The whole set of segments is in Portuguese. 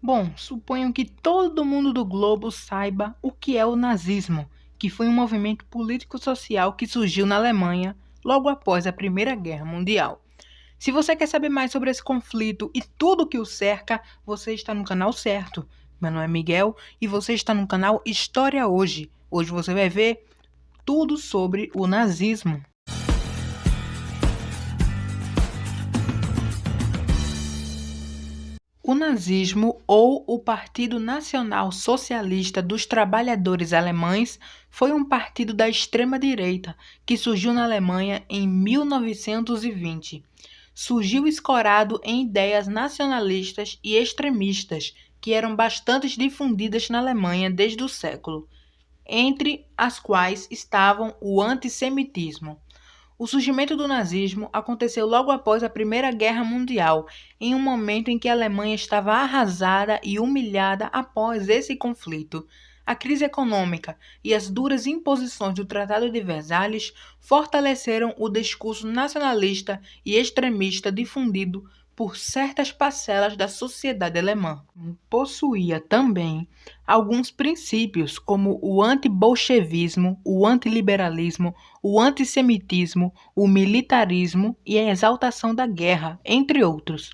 Bom, suponho que todo mundo do globo saiba o que é o nazismo, que foi um movimento político-social que surgiu na Alemanha logo após a Primeira Guerra Mundial. Se você quer saber mais sobre esse conflito e tudo que o cerca, você está no canal certo. Meu nome é Miguel e você está no canal História Hoje. Hoje você vai ver tudo sobre o nazismo. O nazismo, ou o Partido Nacional Socialista dos Trabalhadores Alemães, foi um partido da extrema-direita que surgiu na Alemanha em 1920. Surgiu escorado em ideias nacionalistas e extremistas que eram bastante difundidas na Alemanha desde o século, entre as quais estavam o antissemitismo. O surgimento do nazismo aconteceu logo após a Primeira Guerra Mundial, em um momento em que a Alemanha estava arrasada e humilhada após esse conflito. A crise econômica e as duras imposições do Tratado de Versalhes fortaleceram o discurso nacionalista e extremista difundido por certas parcelas da sociedade alemã. Possuía também alguns princípios como o antibolchevismo, o antiliberalismo, o antissemitismo, o militarismo e a exaltação da guerra, entre outros.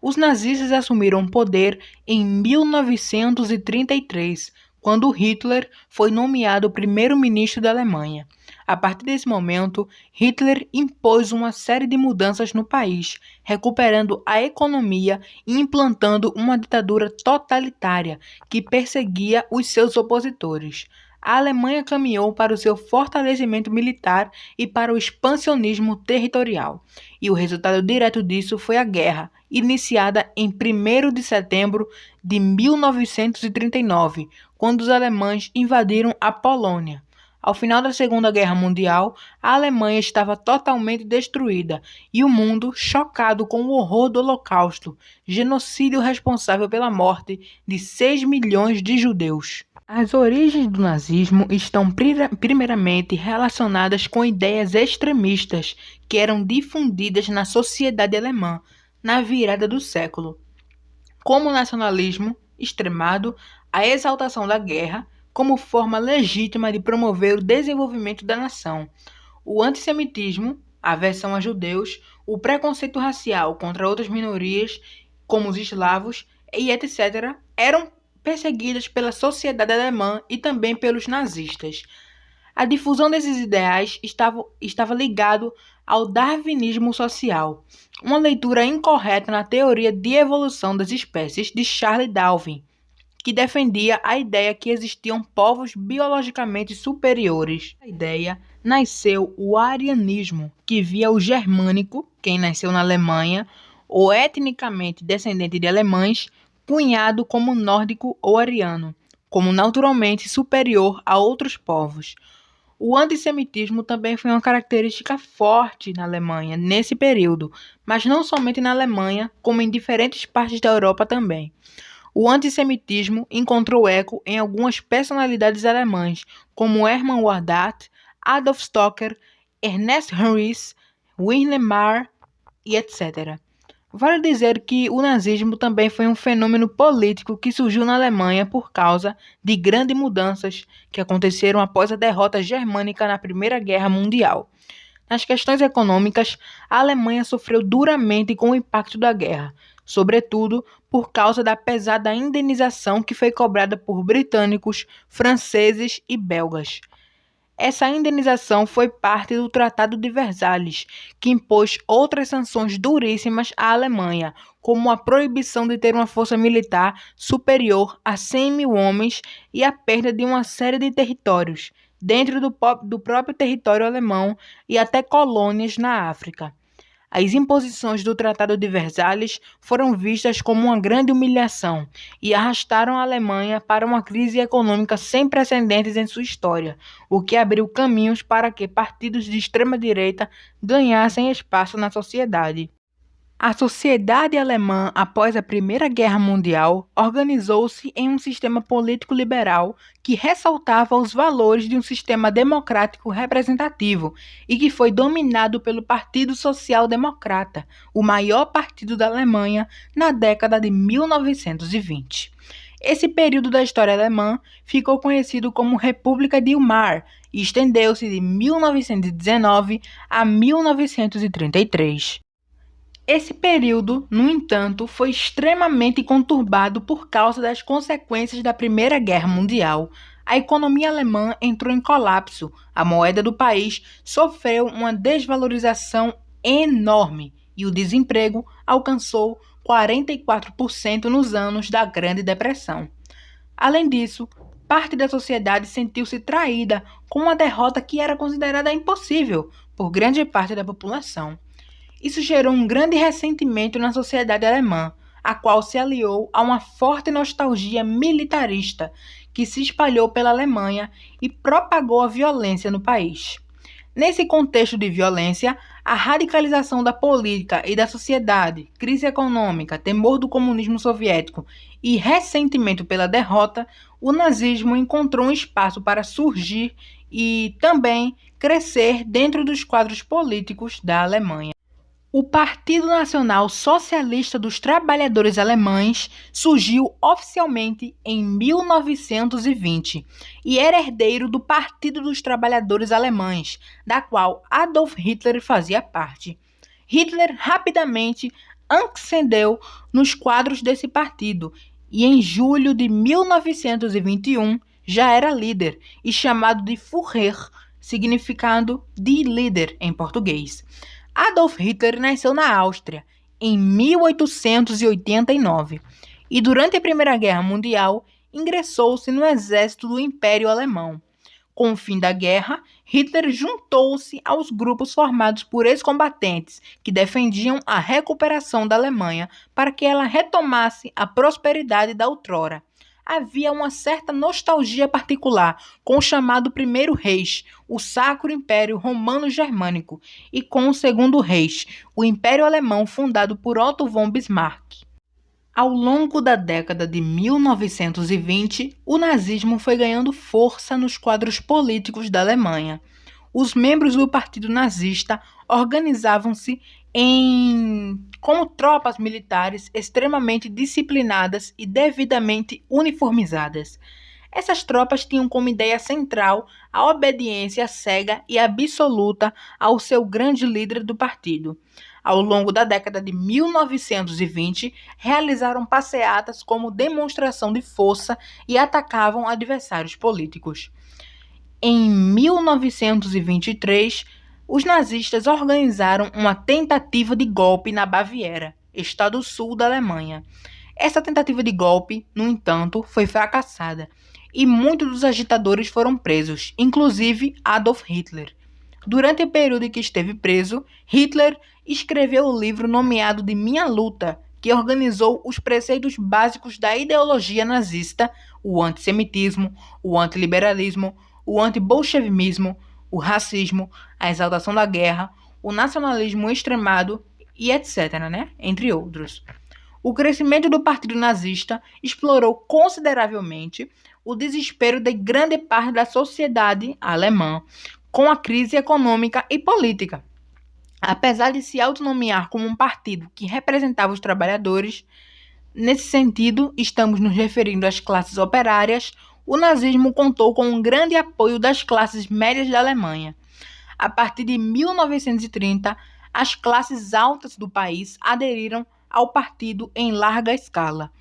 Os nazistas assumiram o poder em 1933, quando Hitler foi nomeado primeiro-ministro da Alemanha. A partir desse momento, Hitler impôs uma série de mudanças no país, recuperando a economia e implantando uma ditadura totalitária que perseguia os seus opositores. A Alemanha caminhou para o seu fortalecimento militar e para o expansionismo territorial, e o resultado direto disso foi a guerra, iniciada em 1º de setembro de 1939, quando os alemães invadiram a Polônia. Ao final da Segunda Guerra Mundial, a Alemanha estava totalmente destruída e o mundo chocado com o horror do Holocausto, genocídio responsável pela morte de 6 milhões de judeus. As origens do nazismo estão primeiramente relacionadas com ideias extremistas que eram difundidas na sociedade alemã na virada do século, como o nacionalismo extremado, a exaltação da guerra como forma legítima de promover o desenvolvimento da nação, o antissemitismo, a aversão a judeus, o preconceito racial contra outras minorias, como os eslavos e etc., eram perseguidas pela sociedade alemã e também pelos nazistas. A difusão desses ideais estava ligado ao darwinismo social, uma leitura incorreta na teoria de evolução das espécies de Charles Darwin, que defendia a ideia que existiam povos biologicamente superiores. A ideia nasceu o arianismo, que via o germânico, quem nasceu na Alemanha, ou etnicamente descendente de alemães, cunhado como nórdico ou ariano, como naturalmente superior a outros povos. O antissemitismo também foi uma característica forte na Alemanha nesse período, mas não somente na Alemanha, como em diferentes partes da Europa também. O antissemitismo encontrou eco em algumas personalidades alemãs, como Hermann Wardat, Adolf Stocker, Ernest Heinrich, Wilhelm Marr e etc. Vale dizer que o nazismo também foi um fenômeno político que surgiu na Alemanha por causa de grandes mudanças que aconteceram após a derrota germânica na Primeira Guerra Mundial. Nas questões econômicas, a Alemanha sofreu duramente com o impacto da guerra, sobretudo por causa da pesada indenização que foi cobrada por britânicos, franceses e belgas. Essa indenização foi parte do Tratado de Versalhes, que impôs outras sanções duríssimas à Alemanha, como a proibição de ter uma força militar superior a 100 mil homens e a perda de uma série de territórios, dentro do próprio território alemão e até colônias na África. As imposições do Tratado de Versalhes foram vistas como uma grande humilhação e arrastaram a Alemanha para uma crise econômica sem precedentes em sua história, o que abriu caminhos para que partidos de extrema-direita ganhassem espaço na sociedade. A sociedade alemã, após a Primeira Guerra Mundial, organizou-se em um sistema político liberal que ressaltava os valores de um sistema democrático representativo e que foi dominado pelo Partido Social Democrata, o maior partido da Alemanha na década de 1920. Esse período da história alemã ficou conhecido como República de Weimar e estendeu-se de 1919 a 1933. Esse período, no entanto, foi extremamente conturbado por causa das consequências da Primeira Guerra Mundial. A economia alemã entrou em colapso, a moeda do país sofreu uma desvalorização enorme e o desemprego alcançou 44% nos anos da Grande Depressão. Além disso, parte da sociedade sentiu-se traída com uma derrota que era considerada impossível por grande parte da população. Isso gerou um grande ressentimento na sociedade alemã, a qual se aliou a uma forte nostalgia militarista que se espalhou pela Alemanha e propagou a violência no país. Nesse contexto de violência, a radicalização da política e da sociedade, crise econômica, temor do comunismo soviético e ressentimento pela derrota, o nazismo encontrou um espaço para surgir e também crescer dentro dos quadros políticos da Alemanha. O Partido Nacional Socialista dos Trabalhadores Alemães surgiu oficialmente em 1920 e era herdeiro do Partido dos Trabalhadores Alemães, da qual Adolf Hitler fazia parte. Hitler rapidamente ascendeu nos quadros desse partido e em julho de 1921 já era líder e chamado de Führer, significando de líder em português. Adolf Hitler nasceu na Áustria em 1889 e durante a Primeira Guerra Mundial ingressou-se no exército do Império Alemão. Com o fim da guerra, Hitler juntou-se aos grupos formados por ex-combatentes que defendiam a recuperação da Alemanha para que ela retomasse a prosperidade da outrora. Havia uma certa nostalgia particular com o chamado Primeiro Reich, o Sacro Império Romano-Germânico, e com o Segundo Reich, o Império Alemão fundado por Otto von Bismarck. Ao longo da década de 1920, o nazismo foi ganhando força nos quadros políticos da Alemanha. Os membros do Partido Nazista organizavam-se como tropas militares extremamente disciplinadas e devidamente uniformizadas. Essas tropas tinham como ideia central a obediência cega e absoluta ao seu grande líder do partido. Ao longo da década de 1920, realizaram passeatas como demonstração de força e atacavam adversários políticos. Em 1923, os nazistas organizaram uma tentativa de golpe na Baviera, estado sul da Alemanha. Essa tentativa de golpe, no entanto, foi fracassada e muitos dos agitadores foram presos, inclusive Adolf Hitler. Durante o período em que esteve preso, Hitler escreveu o livro nomeado de Minha Luta, que organizou os preceitos básicos da ideologia nazista, o antissemitismo, o antiliberalismo, o antibolchevimismo, o racismo, a exaltação da guerra, o nacionalismo extremado e etc., entre outros. O crescimento do partido nazista explorou consideravelmente o desespero de grande parte da sociedade alemã com a crise econômica e política. Apesar de se autonomear como um partido que representava os trabalhadores, nesse sentido, estamos nos referindo às classes operárias, o nazismo contou com um grande apoio das classes médias da Alemanha. A partir de 1930, as classes altas do país aderiram ao partido em larga escala.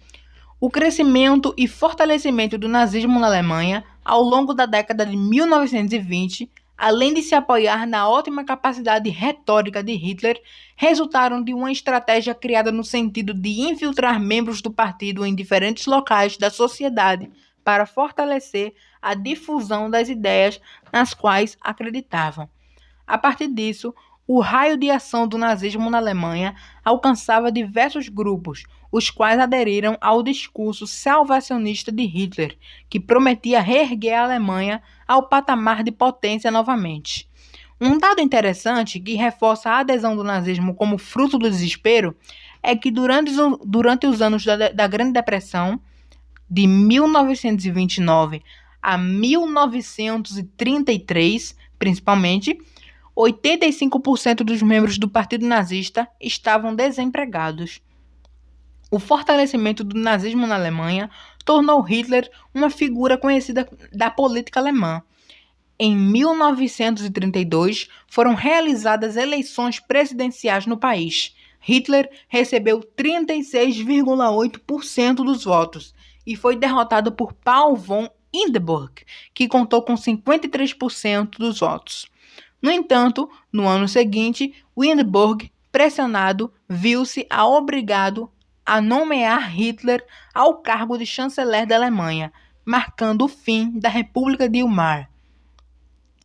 O crescimento e fortalecimento do nazismo na Alemanha ao longo da década de 1920, além de se apoiar na ótima capacidade retórica de Hitler, resultaram de uma estratégia criada no sentido de infiltrar membros do partido em diferentes locais da sociedade para fortalecer a difusão das ideias nas quais acreditavam. A partir disso, o raio de ação do nazismo na Alemanha alcançava diversos grupos, os quais aderiram ao discurso salvacionista de Hitler, que prometia reerguer a Alemanha ao patamar de potência novamente. Um dado interessante que reforça a adesão do nazismo como fruto do desespero é que durante os anos da Grande Depressão, de 1929 a 1933, principalmente, 85% dos membros do Partido Nazista estavam desempregados. O fortalecimento do nazismo na Alemanha tornou Hitler uma figura conhecida da política alemã. Em 1932, foram realizadas eleições presidenciais no país. Hitler recebeu 36,8% dos votos e foi derrotado por Paul von Hindenburg, que contou com 53% dos votos. No entanto, no ano seguinte, Hindenburg, pressionado, viu-se obrigado a nomear Hitler ao cargo de chanceler da Alemanha, marcando o fim da República de Weimar.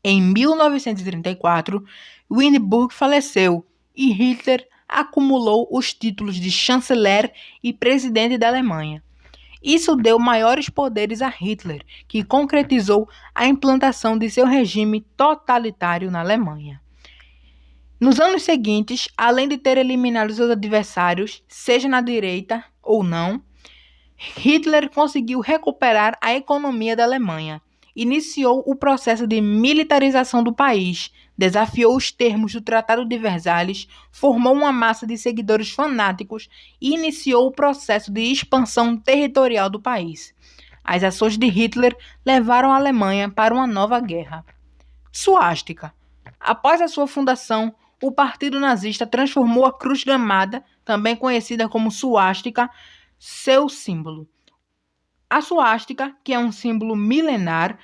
Em 1934, Hindenburg faleceu e Hitler acumulou os títulos de chanceler e presidente da Alemanha. Isso deu maiores poderes a Hitler, que concretizou a implantação de seu regime totalitário na Alemanha. Nos anos seguintes, além de ter eliminado seus adversários, seja na direita ou não, Hitler conseguiu recuperar a economia da Alemanha. Iniciou o processo de militarização do país, desafiou os termos do Tratado de Versalhes, formou uma massa de seguidores fanáticos e iniciou o processo de expansão territorial do país. As ações de Hitler levaram a Alemanha para uma nova guerra. Suástica. Após a sua fundação, o Partido Nazista transformou a cruz gamada, também conhecida como suástica, seu símbolo. A suástica, que é um símbolo milenar,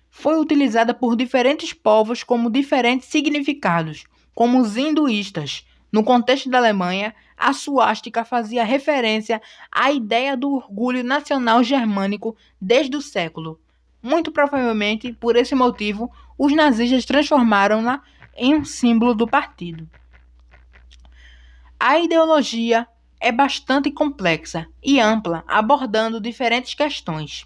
foi utilizada por diferentes povos como diferentes significados, como os hinduístas. No contexto da Alemanha, a suástica fazia referência à ideia do orgulho nacional germânico desde o século. Muito provavelmente, por esse motivo, os nazistas transformaram-na em um símbolo do partido. A ideologia é bastante complexa e ampla, abordando diferentes questões.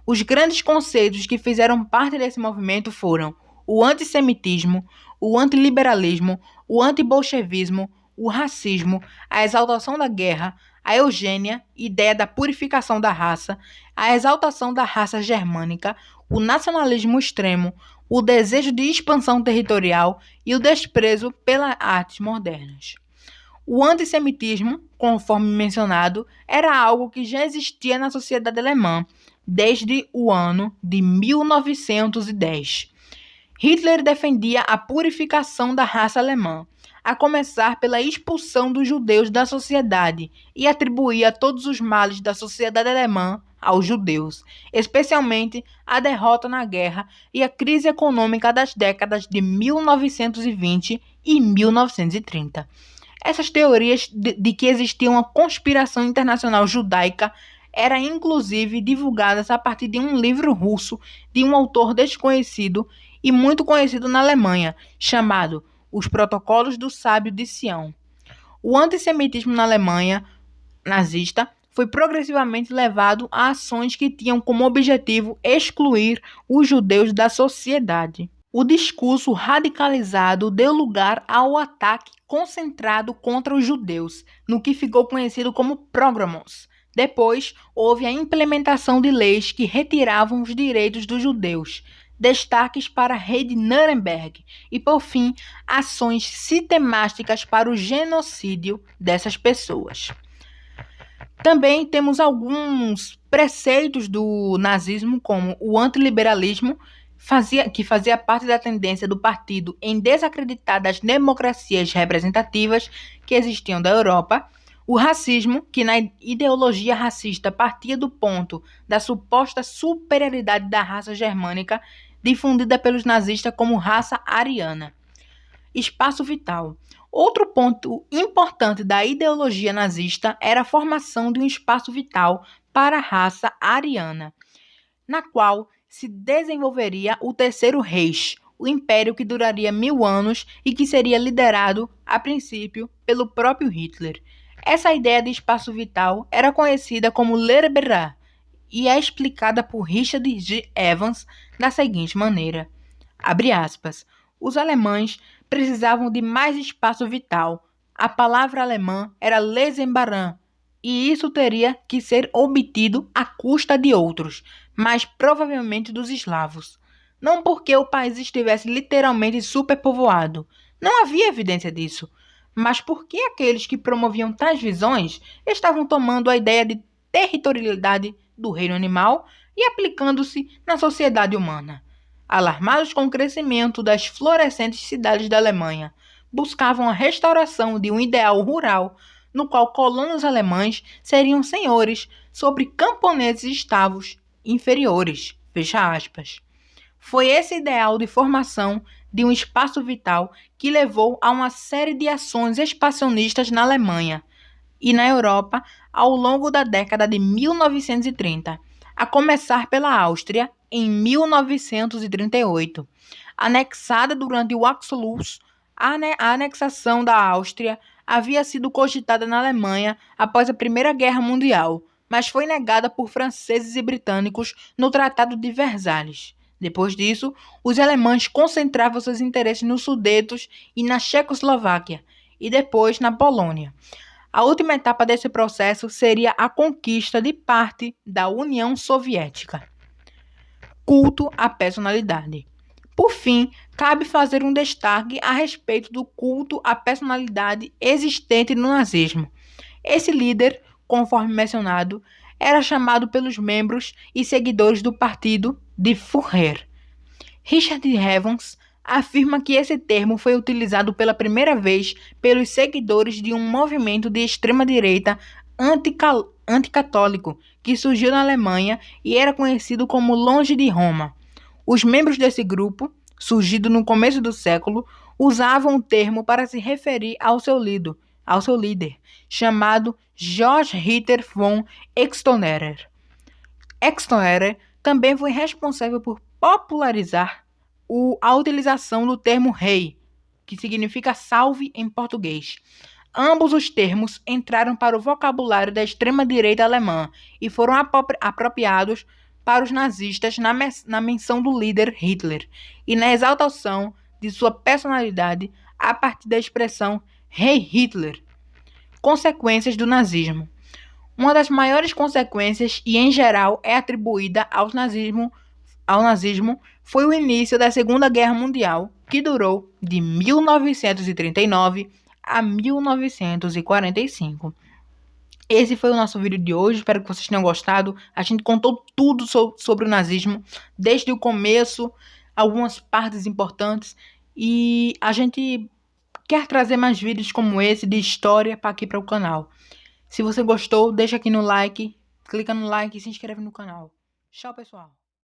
Os grandes conceitos que fizeram parte desse movimento foram o antissemitismo, o antiliberalismo, o antibolchevismo, o racismo, a exaltação da guerra, a eugênia, ideia da purificação da raça, a exaltação da raça germânica, o nacionalismo extremo, o desejo de expansão territorial e o desprezo pelas artes modernas. O antissemitismo, conforme mencionado, era algo que já existia na sociedade alemã desde o ano de 1910. Hitler defendia a purificação da raça alemã, a começar pela expulsão dos judeus da sociedade, e atribuía todos os males da sociedade alemã aos judeus, especialmente a derrota na guerra e a crise econômica das décadas de 1920 e 1930. Essas teorias de que existia uma conspiração internacional judaica eram inclusive divulgadas a partir de um livro russo de um autor desconhecido e muito conhecido na Alemanha, chamado Os Protocolos do Sábio de Sião. O antissemitismo na Alemanha nazista foi progressivamente levado a ações que tinham como objetivo excluir os judeus da sociedade. O discurso radicalizado deu lugar ao ataque concentrado contra os judeus, no que ficou conhecido como pogromos. Depois, houve a implementação de leis que retiravam os direitos dos judeus, destaques para a Lei de Nuremberg e, por fim, ações sistemáticas para o genocídio dessas pessoas. Também temos alguns preceitos do nazismo, como o antiliberalismo, que fazia parte da tendência do partido em desacreditar das democracias representativas que existiam da Europa, o racismo, que na ideologia racista partia do ponto da suposta superioridade da raça germânica, difundida pelos nazistas como raça ariana. Espaço vital. Outro ponto importante da ideologia nazista era a formação de um espaço vital para a raça ariana, na qual se desenvolveria o Terceiro Reich, o império que duraria 1000 anos e que seria liderado, a princípio, pelo próprio Hitler. Essa ideia de espaço vital era conhecida como Lehrbereich e é explicada por Richard G. Evans da seguinte maneira, abre aspas, Os alemães precisavam de mais espaço vital. A palavra alemã era Lesenbaran, e isso teria que ser obtido à custa de outros, mas provavelmente dos eslavos. Não porque o país estivesse literalmente superpovoado, não havia evidência disso, mas porque aqueles que promoviam tais visões estavam tomando a ideia de territorialidade do reino animal e aplicando-se na sociedade humana. Alarmados com o crescimento das florescentes cidades da Alemanha, buscavam a restauração de um ideal rural no qual colonos alemães seriam senhores sobre camponeses escravos inferiores. Fecha aspas. Foi esse ideal de formação de um espaço vital que levou a uma série de ações expansionistas na Alemanha e na Europa ao longo da década de 1930, a começar pela Áustria em 1938. Anexada durante o Anschluss, a anexação da Áustria havia sido cogitada na Alemanha após a Primeira Guerra Mundial, mas foi negada por franceses e britânicos no Tratado de Versalhes. Depois disso, os alemães concentravam seus interesses nos Sudetos e na Checoslováquia, e depois na Polônia. A última etapa desse processo seria a conquista de parte da União Soviética. Culto à personalidade. Por fim, cabe fazer um destaque a respeito do culto à personalidade existente no nazismo. Esse líder, conforme mencionado, era chamado pelos membros e seguidores do partido de Führer. Richard Evans afirma que esse termo foi utilizado pela primeira vez pelos seguidores de um movimento de extrema-direita anticatólico que surgiu na Alemanha e era conhecido como Longe de Roma. Os membros desse grupo, surgido no começo do século, usavam o termo para se referir ao seu líder, chamado Georg Ritter von Extonerer. Extonerer também foi responsável por popularizar a utilização do termo rei, que significa salve em português. Ambos os termos entraram para o vocabulário da extrema-direita alemã e foram apropriados para os nazistas na menção do líder Hitler e na exaltação de sua personalidade a partir da expressão Rei Hitler. Consequências do nazismo. Uma das maiores consequências, e em geral é atribuída ao nazismo, foi o início da Segunda Guerra Mundial, que durou de 1939 a 1945. Esse foi o nosso vídeo de hoje, espero que vocês tenham gostado. A gente contou tudo sobre o nazismo, desde o começo, algumas partes importantes, e a gente quer trazer mais vídeos como esse de história para aqui para o canal. Se você gostou, deixa aqui no like, clica no like e se inscreve no canal. Tchau, pessoal!